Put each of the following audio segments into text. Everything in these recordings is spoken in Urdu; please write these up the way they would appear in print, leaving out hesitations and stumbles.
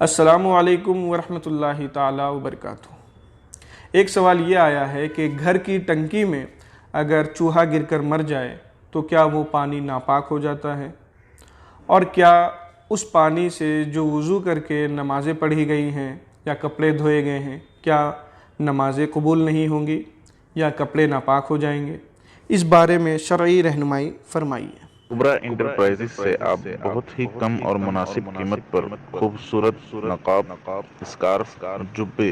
السلام علیکم ورحمۃ اللہ تعالی وبرکاتہ۔ ایک سوال یہ آیا ہے کہ گھر کی ٹنکی میں اگر چوہا گر کر مر جائے تو کیا وہ پانی ناپاک ہو جاتا ہے، اور کیا اس پانی سے جو وضو کر کے نمازیں پڑھی گئی ہیں یا کپڑے دھوئے گئے ہیں، کیا نمازیں قبول نہیں ہوں گی یا کپڑے ناپاک ہو جائیں گے؟ اس بارے میں شرعی رہنمائی فرمائیے۔ کبرا انٹرپرائزز سے آپ بہت ہی کم اور مناسب قیمت پر خوبصورت نقاب، اسکارف، جبے،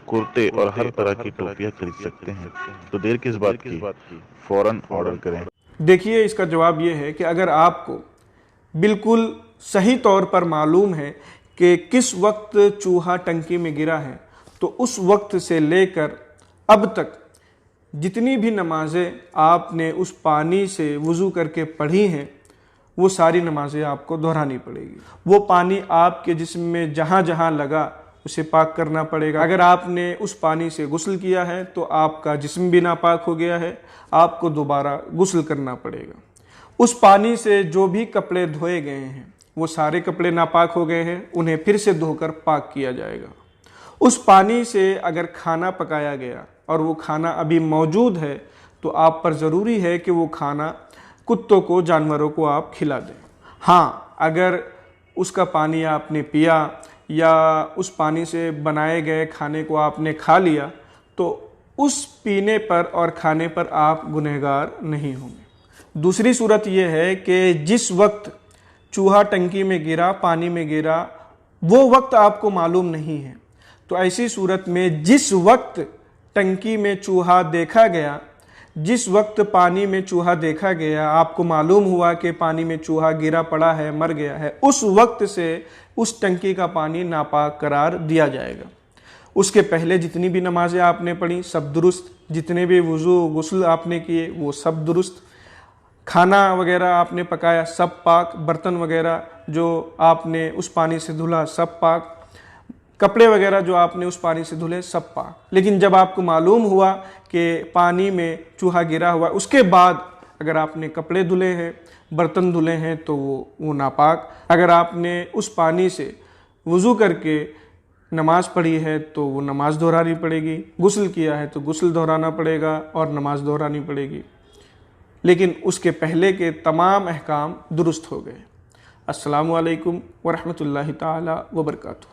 کرتے اور ہر طرح کی ٹوپیاں خرید سکتے ہیں، تو دیر کس بات کی، فوراً آرڈر کریں۔ دیکھیے، اس کا جواب یہ ہے کہ اگر آپ کو بالکل صحیح طور پر معلوم ہے کہ کس وقت چوہا ٹنکی میں گرا ہے، تو اس وقت سے لے کر اب تک جتنی بھی نمازیں آپ نے اس پانی سے وضو کر کے پڑھی ہیں، وہ ساری نمازیں آپ کو دہرانی پڑے گی۔ وہ پانی آپ کے جسم میں جہاں جہاں لگا اسے پاک کرنا پڑے گا۔ اگر آپ نے اس پانی سے غسل کیا ہے تو آپ کا جسم بھی ناپاک ہو گیا ہے، آپ کو دوبارہ غسل کرنا پڑے گا۔ اس پانی سے جو بھی کپڑے دھوئے گئے ہیں وہ سارے کپڑے ناپاک ہو گئے ہیں، انہیں پھر سے دھو کر پاک کیا جائے گا۔ اس پانی سے اگر کھانا پکایا گیا اور وہ کھانا ابھی موجود ہے تو آپ پر ضروری ہے کہ وہ کھانا کتوں کو، جانوروں کو آپ کھلا دیں۔ ہاں، اگر اس کا پانی آپ نے پیا یا اس پانی سے بنائے گئے کھانے کو آپ نے کھا لیا تو اس پینے پر اور کھانے پر آپ گنہگار نہیں ہوں گے۔ دوسری صورت یہ ہے کہ جس وقت چوہا ٹنکی میں گرا، پانی میں گرا، وہ وقت آپ کو معلوم نہیں ہے، تو ایسی صورت میں جس وقت ٹنکی میں چوہا دیکھا گیا، جس وقت پانی میں چوہا دیکھا گیا، آپ کو معلوم ہوا کہ پانی میں چوہا گرا پڑا ہے، مر گیا ہے، اس وقت سے اس ٹنکی کا پانی ناپاک قرار دیا جائے گا۔ اس کے پہلے جتنی بھی نمازیں آپ نے پڑھی سب درست، جتنے بھی وضو غسل آپ نے کیے وہ سب درست، کھانا وغیرہ آپ نے پکایا سب پاک، برتن وغیرہ جو آپ نے اس پانی سے دھلا سب پاک، کپڑے وغیرہ جو آپ نے اس پانی سے دھلے سب پاک۔ لیکن جب آپ کو معلوم ہوا کہ پانی میں چوہا گرا ہوا، اس کے بعد اگر آپ نے کپڑے دھلے ہیں، برتن دھلے ہیں تو وہ ناپاک۔ اگر آپ نے اس پانی سے وضو کر کے نماز پڑھی ہے تو وہ نماز دہرانی پڑے گی، غسل کیا ہے تو غسل دہرانا پڑے گا اور نماز دہرانی پڑے گی، لیکن اس کے پہلے کے تمام احکام درست ہو گئے۔ السلام علیکم ورحمۃ اللہ تعالی وبرکاتہ۔